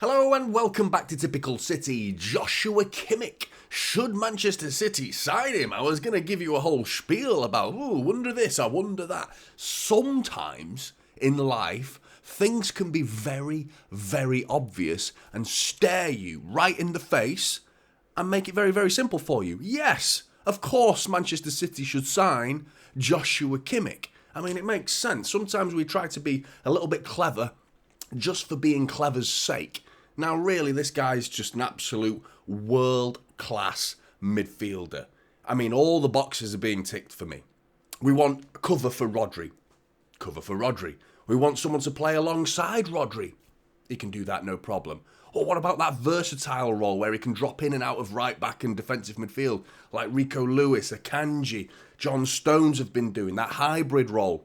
Hello and welcome back to Typical City. Joshua Kimmich. Should Manchester City sign him? I was going to give you a whole spiel about, wonder this, I wonder that. Sometimes in life, things can be very, very obvious and stare you right in the face and make it very, very simple for you. Yes, of course Manchester City should sign Joshua Kimmich. I mean, it makes sense. Sometimes we try to be a little bit clever just for being clever's sake. Now, really, this guy's just an absolute world-class midfielder. I mean, all the boxes are being ticked for me. We want cover for Rodri. Cover for Rodri. We want someone to play alongside Rodri. He can do that, no problem. Or what about that versatile role where he can drop in and out of right-back and defensive midfield, like Rico Lewis, Akanji, John Stones have been doing, that hybrid role?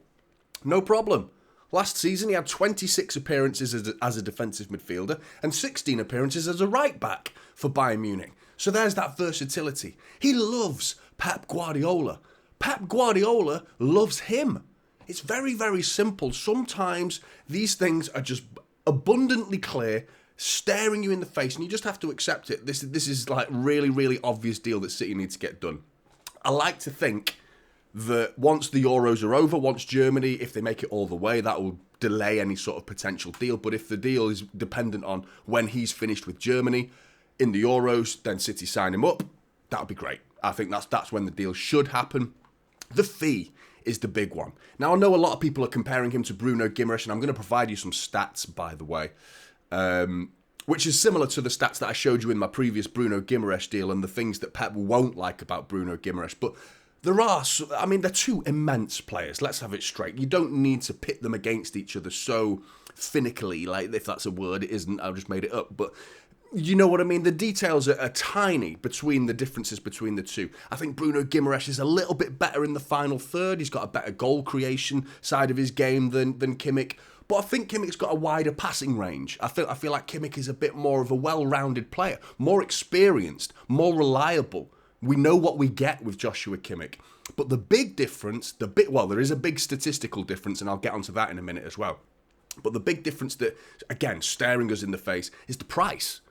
No problem. Last season, he had 26 appearances as a defensive midfielder and 16 appearances as a right-back for Bayern Munich. So there's that versatility. He loves Pep Guardiola. Pep Guardiola loves him. It's very, very simple. Sometimes these things are just abundantly clear, staring you in the face, and you just have to accept it. This is like really, really obvious deal that City needs to get done. I like to think that once the Euros are over, once Germany, if they make it all the way, that will delay any sort of potential deal. But if the deal is dependent on when he's finished with Germany in the Euros, then City sign him up. That would be great. I think that's when the deal should happen. The fee is the big one. Now, I know a lot of people are comparing him to Bruno Guimaraes, and I'm going to provide you some stats, by the way, which is similar to the stats that I showed you in my previous Bruno Guimaraes deal and the things that Pep won't like about Bruno Guimaraes. But they're two immense players. Let's have it straight. You don't need to pit them against each other so finically, like if that's a word, it isn't, I just made it up. But you know what I mean? The details are tiny between the differences between the two. I think Bruno Guimaraes is a little bit better in the final third. He's got a better goal creation side of his game than Kimmich. But I think Kimmich's got a wider passing range. I feel like Kimmich is a bit more of a well-rounded player, more experienced, more reliable. We know what we get with Joshua Kimmich. But the big difference, there is a big statistical difference, and I'll get onto that in a minute as well. But the big difference that, again, staring us in the face, is the price.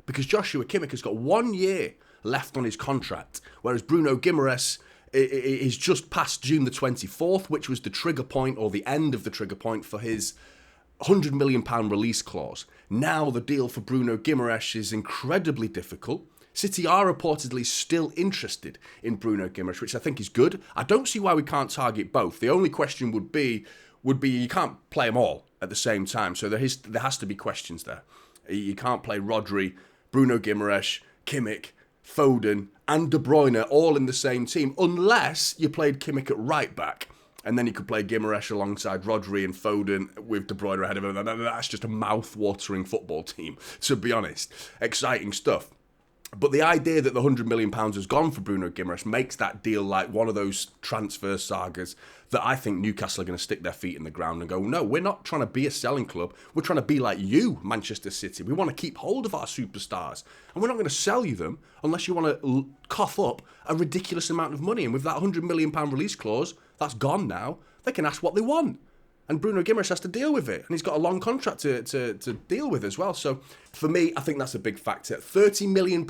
Because Joshua Kimmich has got 1 year left on his contract, whereas Bruno Guimaraes is just past June the 24th, which was the trigger point, or the end of the trigger point, for his £100 million release clause. Now the deal for Bruno Guimaraes is incredibly difficult. City are reportedly still interested in Bruno Guimaraes, which I think is good. I don't see why we can't target both. The only question would be you can't play them all at the same time. So there has to be questions there. You can't play Rodri, Bruno Guimaraes, Kimmich, Foden, and De Bruyne all in the same team, unless you played Kimmich at right back. And then you could play Guimaraes alongside Rodri and Foden with De Bruyne ahead of him. That's just a mouth-watering football team, to be honest. Exciting stuff. But the idea that the £100 million has gone for Bruno Guimaraes makes that deal like one of those transfer sagas that I think Newcastle are going to stick their feet in the ground and go, no, we're not trying to be a selling club. We're trying to be like you, Manchester City. We want to keep hold of our superstars. And we're not going to sell you them unless you want to cough up a ridiculous amount of money. And with that £100 million release clause, that's gone now. They can ask what they want. And Bruno Guimaraes has to deal with it. And he's got a long contract to deal with as well. So for me, I think that's a big factor. £30 million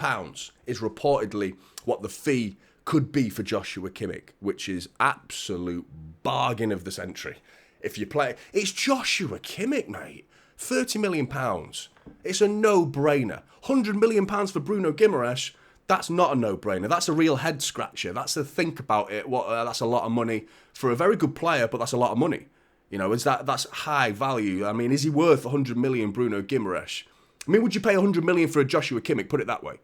is reportedly what the fee could be for Joshua Kimmich, which is absolute bargain of the century. If you play, it's Joshua Kimmich, mate. £30 million. It's a no-brainer. £100 million for Bruno Guimaraes, that's not a no-brainer. That's a real head scratcher. That's a think about it. That's a lot of money for a very good player, but that's a lot of money. You know, that's high value. I mean, is he worth 100 million, Bruno Guimaraes? I mean, would you pay 100 million for a Joshua Kimmich? Put it that way.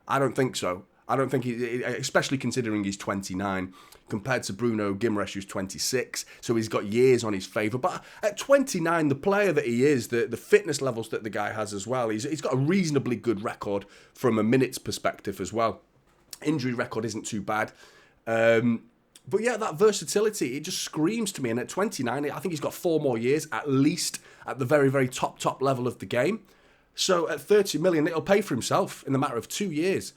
I don't think so. I don't think especially considering he's 29 compared to Bruno Guimaraes, who's 26. So he's got years on his favour. But at 29, the player that he is, the fitness levels that the guy has as well, he's got a reasonably good record from a minutes perspective as well. Injury record isn't too bad. But yeah, that versatility, it just screams to me. And at 29, I think he's got 4 more years, at least, at the very, very top level of the game. So at 30 million, it'll pay for himself in the matter of 2 years.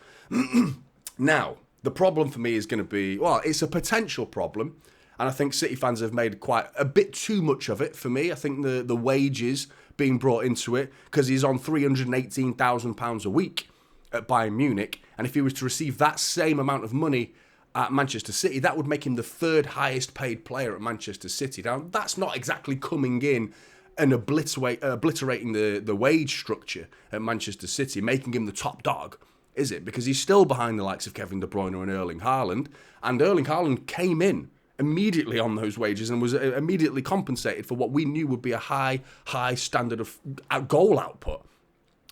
Now, the problem for me is going to be, well, it's a potential problem. And I think City fans have made quite a bit too much of it for me. I think the wages being brought into it because he's on £318,000 a week at Bayern Munich. And if he was to receive that same amount of money at Manchester City, that would make him the third highest paid player at Manchester City. Now, that's not exactly coming in and obliterating the wage structure at Manchester City, making him the top dog, is it? Because he's still behind the likes of Kevin De Bruyne and Erling Haaland. And Erling Haaland came in immediately on those wages and was immediately compensated for what we knew would be a high standard of goal output.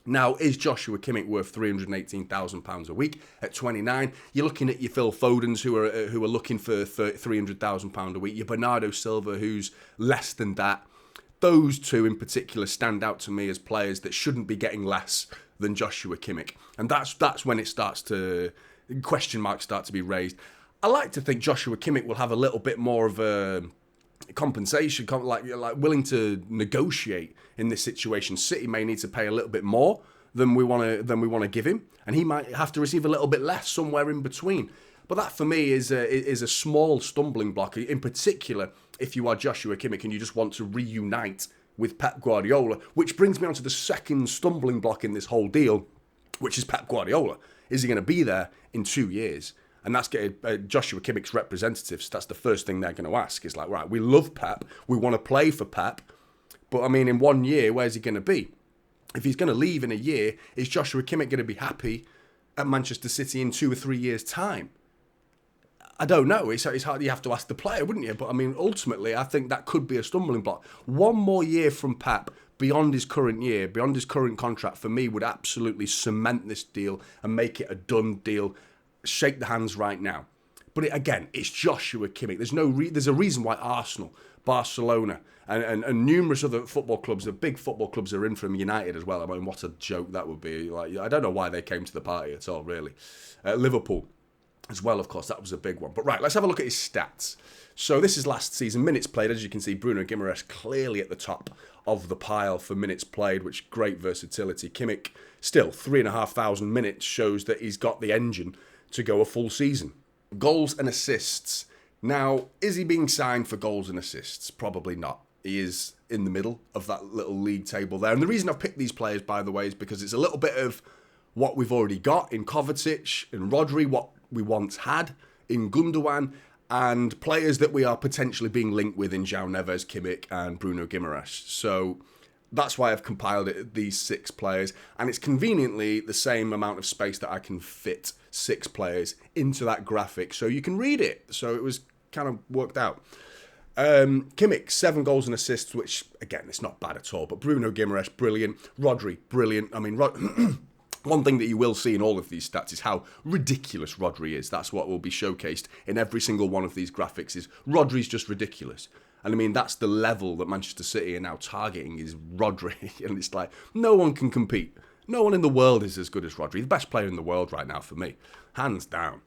Now, is Joshua Kimmich worth £318,000 a week at 29? You're looking at your Phil Fodens who are looking for £300,000 a week. Your Bernardo Silva, who's less than that. Those two in particular stand out to me as players that shouldn't be getting less than Joshua Kimmich, and that's when it starts to question marks start to be raised. I like to think Joshua Kimmich will have a little bit more of a compensation, like willing to negotiate in this situation. City may need to pay a little bit more than we want to give him, and he might have to receive a little bit less somewhere in between. But that for me is a small stumbling block, in particular if you are Joshua Kimmich and you just want to reunite with Pep Guardiola, which brings me on to the second stumbling block in this whole deal, which is Pep Guardiola. Is he going to be there in 2 years? And that's getting Joshua Kimmich's representatives. That's the first thing they're going to ask is like, right, we love Pep. We want to play for Pep. But I mean, in 1 year, where's he going to be? If he's going to leave in a year, is Joshua Kimmich going to be happy at Manchester City in 2 or 3 years' time? I don't know. It's hard. You have to ask the player, wouldn't you? But I mean, ultimately, I think that could be a stumbling block. 1 more year from Pep beyond his current year, beyond his current contract, for me, would absolutely cement this deal and make it a done deal. Shake the hands right now. But again, it's Joshua Kimmich. There's a reason why Arsenal, Barcelona, and numerous other football clubs, the big football clubs, are in from United as well. I mean, what a joke that would be. Like, I don't know why they came to the party at all, really. Liverpool as well, of course, that was a big one. But right, let's have a look at his stats. So this is last season. Minutes played, as you can see, Bruno Guimaraes clearly at the top of the pile for minutes played, which great versatility. Kimmich, still 3,500 minutes, shows that he's got the engine to go a full season. Goals and assists. Now, is he being signed for goals and assists? Probably not. He is in the middle of that little league table there. And the reason I've picked these players, by the way, is because it's a little bit of what we've already got in Kovacic and Rodri, what we once had in Gundogan, and players that we are potentially being linked with in João Neves, Kimmich, and Bruno Guimaraes. So that's why I've compiled these 6 players, and it's conveniently the same amount of space that I can fit 6 players into that graphic, so you can read it. So it was kind of worked out. Kimmich, 7 goals and assists, which, again, it's not bad at all, but Bruno Guimaraes, brilliant. Rodri, brilliant. I mean, one thing that you will see in all of these stats is how ridiculous Rodri is. That's what will be showcased in every single one of these graphics, is Rodri's just ridiculous. And I mean, that's the level that Manchester City are now targeting, is Rodri. And it's like, no one can compete. No one in the world is as good as Rodri. The best player in the world right now for me. Hands down.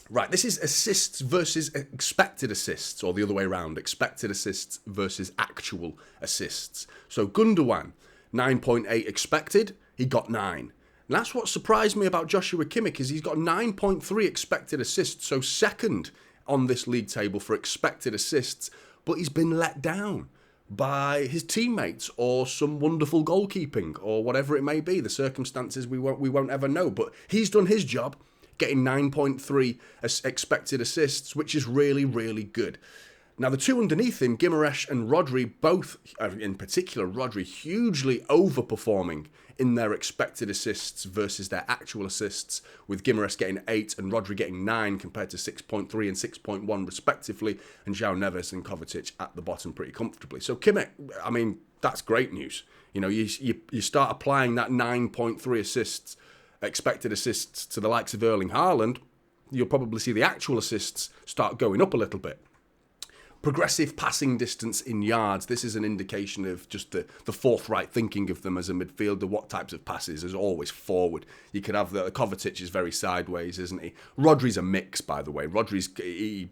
Right, this is assists versus expected assists, or the other way around. Expected assists versus actual assists. So Gundogan, 9.8 expected. He got 9. And that's what surprised me about Joshua Kimmich, is he's got 9.3 expected assists, so second on this league table for expected assists, but he's been let down by his teammates or some wonderful goalkeeping or whatever it may be. The circumstances we won't ever know, but he's done his job, getting 9.3 expected assists, which is really, really good. Now, the two underneath him, Guimaraes and Rodri, both, in particular Rodri, hugely overperforming in their expected assists versus their actual assists, with Guimaraes getting 8 and Rodri getting 9 compared to 6.3 and 6.1 respectively, and João Neves and Kovacic at the bottom pretty comfortably. So Kimmich, I mean, that's great news. You know, you start applying that 9.3 assists, expected assists to the likes of Erling Haaland, you'll probably see the actual assists start going up a little bit. Progressive passing distance in yards. This is an indication of just the forthright thinking of them as a midfielder. What types of passes? Is always forward. You could have the Kovacic is very sideways, isn't he? Rodri's a mix, by the way. Rodri's he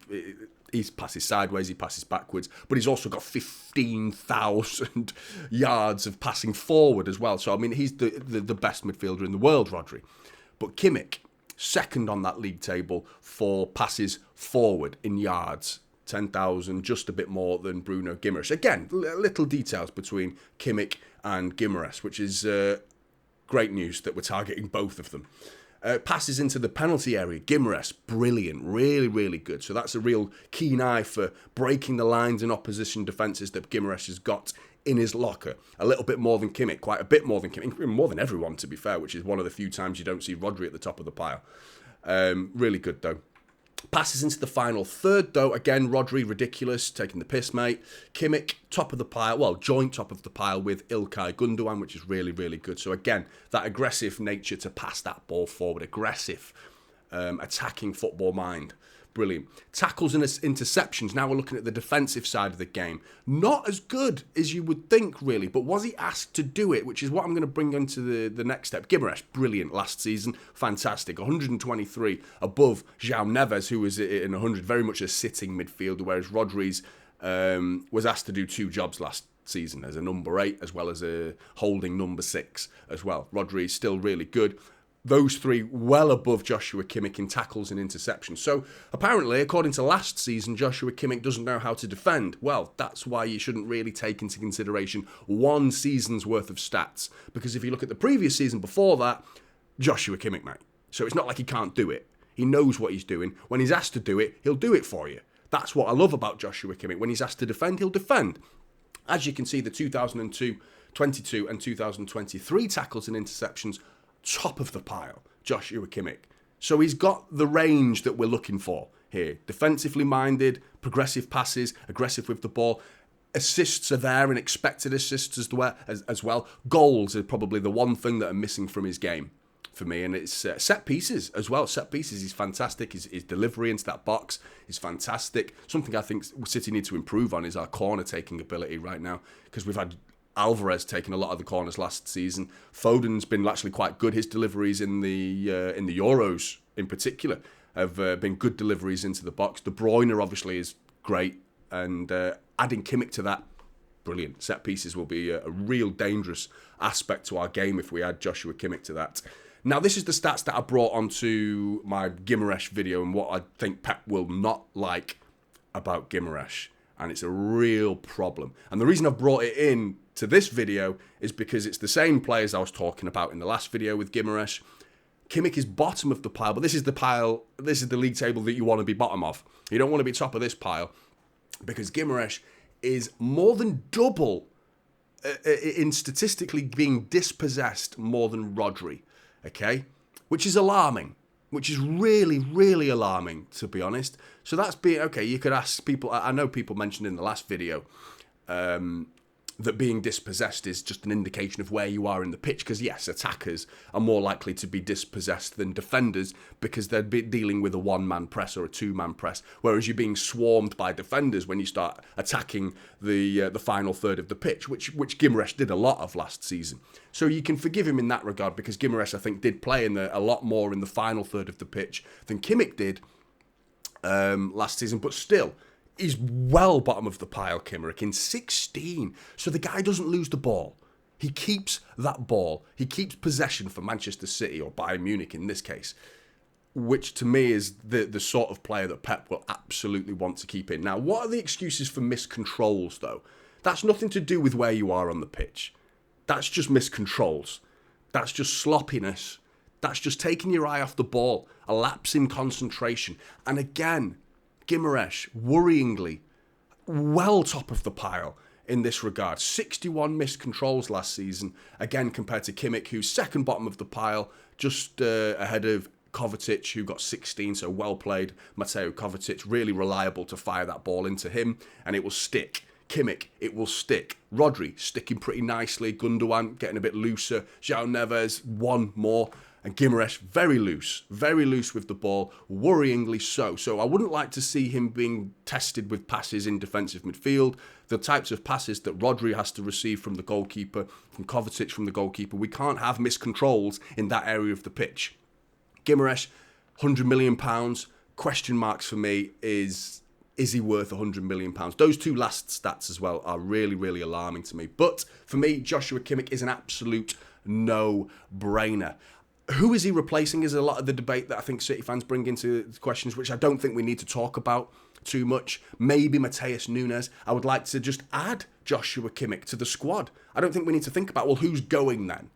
passes sideways, he passes backwards, but he's also got 15,000 yards of passing forward as well. So I mean, he's the best midfielder in the world, Rodri. But Kimmich, second on that league table for passes forward in yards. 10,000, just a bit more than Bruno Guimaraes. Again, little details between Kimmich and Guimaraes, which is great news that we're targeting both of them. Passes into the penalty area. Guimaraes, brilliant, really, really good. So that's a real keen eye for breaking the lines in opposition defences that Guimaraes has got in his locker. A little bit more than Kimmich, quite a bit more than Kimmich, more than everyone to be fair, which is one of the few times you don't see Rodri at the top of the pile. Really good though. Passes into the final third, though. Again, Rodri, ridiculous, taking the piss, mate. Kimmich, top of the pile. Well, joint top of the pile with İlkay Gündoğan, which is really, really good. So again, that aggressive nature to pass that ball forward. Aggressive, attacking football mind. Brilliant. Tackles and interceptions. Now we're looking at the defensive side of the game. Not as good as you would think, really. But was he asked to do it? Which is what I'm going to bring into the next step. Guimaraes, brilliant last season. Fantastic. 123 above João Neves, who was in 100. Very much a sitting midfielder, whereas Rodri's was asked to do two jobs last season as a number 8 as well as a holding number 6 as well. Rodri is still really good. Those three well above Joshua Kimmich in tackles and interceptions. So apparently, according to last season, Joshua Kimmich doesn't know how to defend. Well, that's why you shouldn't really take into consideration one season's worth of stats. Because if you look at the previous season before that, Joshua Kimmich, mate. So it's not like he can't do it. He knows what he's doing. When he's asked to do it, he'll do it for you. That's what I love about Joshua Kimmich. When he's asked to defend, he'll defend. As you can see, the 2022 and 2023 tackles and interceptions, top of the pile, Joshua Kimmich. So he's got the range that we're looking for here. Defensively minded, progressive passes, aggressive with the ball. Assists are there and expected assists as well. Goals are probably the one thing that are missing from his game for me. And it's set pieces as well. Set pieces, he's fantastic. His delivery into that box is fantastic. Something I think City need to improve on is our corner taking ability right now, because we've had Alvarez taking a lot of the corners last season. Foden's been actually quite good. His deliveries in the Euros in particular have been good deliveries into the box. De Bruyne obviously is great, and adding Kimmich to that, brilliant. Set pieces will be a real dangerous aspect to our game if we add Joshua Kimmich to that. Now, this is the stats that I brought onto my Guimaraes video and what I think Pep will not like about Guimaraes. And it's a real problem. And the reason I've brought it in to this video is because it's the same players I was talking about in the last video with Guimaraes. Kimmich is bottom of the pile, but this is the pile, this is the league table that you want to be bottom of. You don't want to be top of this pile because Guimaraes is more than double in statistically being dispossessed more than Rodri, okay? Which is alarming. Which is really, really alarming, to be honest. So that's being, okay, you could ask people, I know people mentioned in the last video that being dispossessed is just an indication of where you are in the pitch, because yes, attackers are more likely to be dispossessed than defenders because they're dealing with a one-man press or a two-man press, whereas you're being swarmed by defenders when you start attacking the final third of the pitch, which Guimaraes did a lot of last season. So you can forgive him in that regard because Guimaraes, I think, did play a lot more in the final third of the pitch than Kimmich did last season, but still, he's well bottom of the pile, Kimmich, in 16. So the guy doesn't lose the ball. He keeps that ball. He keeps possession for Manchester City, or Bayern Munich in this case, which to me is the sort of player that Pep will absolutely want to keep in. Now, what are the excuses for miscontrols, though? That's nothing to do with where you are on the pitch. That's just miscontrols. That's just sloppiness. That's just taking your eye off the ball, a lapse in concentration. And again, Guimaraes, worryingly, well top of the pile in this regard. 61 missed controls last season, again compared to Kimmich, who's second bottom of the pile, just ahead of Kovacic, who got 16, so well played. Mateo Kovacic, really reliable to fire that ball into him, and it will stick. Kimmich, it will stick. Rodri, sticking pretty nicely. Gündoğan, getting a bit looser. João Neves, one more. And Guimaraes, very loose with the ball, worryingly so. So I wouldn't like to see him being tested with passes in defensive midfield, the types of passes that Rodri has to receive from the goalkeeper, from Kovacic from the goalkeeper. We can't have miscontrols in that area of the pitch. Guimaraes, £100 million, question marks for me is he worth £100 million? Those two last stats as well are really, really alarming to me. But for me, Joshua Kimmich is an absolute no-brainer. Who is he replacing is a lot of the debate that I think City fans bring into questions, which I don't think we need to talk about too much. Maybe Matheus Nunes. I would like to just add Joshua Kimmich to the squad. I don't think we need to think about, well, who's going then?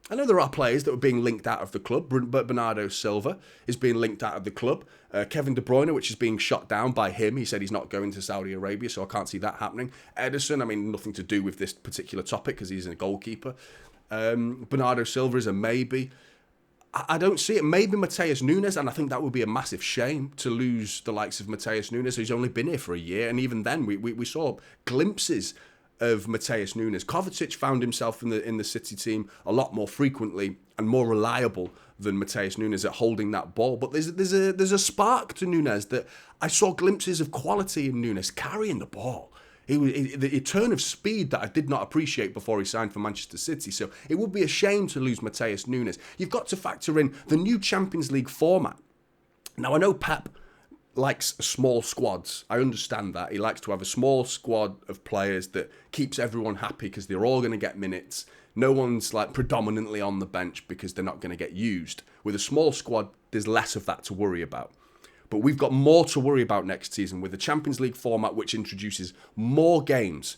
I know there are players that were being linked out of the club, but Bernardo Silva is being linked out of the club. Kevin De Bruyne, which is being shot down by him. He said he's not going to Saudi Arabia, so I can't see that happening. Ederson, I mean, nothing to do with this particular topic because he's a goalkeeper. Bernardo Silva is a maybe. I don't see it. Maybe Matheus Nunes, and I think that would be a massive shame to lose the likes of Matheus Nunes, who's only been here for a year, and even then we saw glimpses of Matheus Nunes. Kovacic found himself in the City team a lot more frequently and more reliable than Matheus Nunes at holding that ball. But there's a spark to Nunes that I saw glimpses of quality in Nunes carrying the ball. The turn of speed that I did not appreciate before he signed for Manchester City. So it would be a shame to lose Matheus Nunes. You've got to factor in the new Champions League format. Now, I know Pep likes small squads. I understand that. He likes to have a small squad of players that keeps everyone happy because they're all going to get minutes. No one's like predominantly on the bench because they're not going to get used. With a small squad, there's less of that to worry about. But we've got more to worry about next season with the Champions League format, which introduces more games.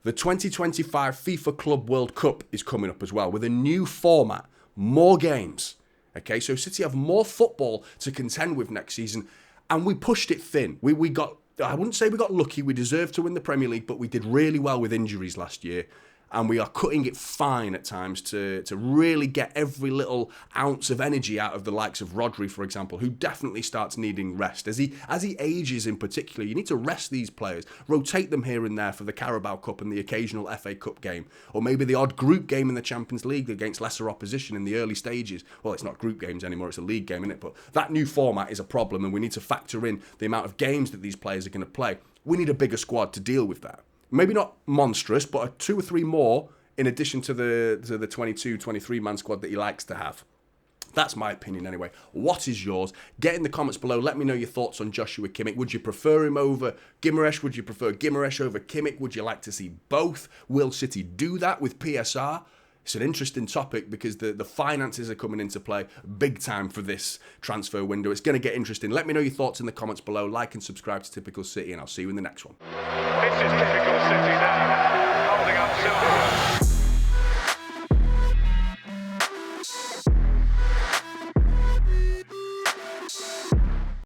The 2025 FIFA Club World Cup is coming up as well with a new format, more games. Okay, so City have more football to contend with next season. And we pushed it thin. We got, I wouldn't say we got lucky. We deserved to win the Premier League, but we did really well with injuries last year. And we are cutting it fine at times to really get every little ounce of energy out of the likes of Rodri, for example, who definitely starts needing rest. As he ages in particular, you need to rest these players, rotate them here and there for the Carabao Cup and the occasional FA Cup game, or maybe the odd group game in the Champions League against lesser opposition in the early stages. Well, it's not group games anymore, it's a league game, isn't it? But that new format is a problem, and we need to factor in the amount of games that these players are going to play. We need a bigger squad to deal with that. Maybe not monstrous, but 2 or 3 more in addition to the 22, 23-man squad that he likes to have. That's my opinion anyway. What is yours? Get in the comments below. Let me know your thoughts on Joshua Kimmich. Would you prefer him over Guimaraes? Would you prefer Guimaraes over Kimmich? Would you like to see both? Will City do that with PSR? It's an interesting topic because the finances are coming into play big time for this transfer window. It's going to get interesting. Let me know your thoughts in the comments below. Like and subscribe to Typical City, and I'll see you in the next one. This is Typical City now.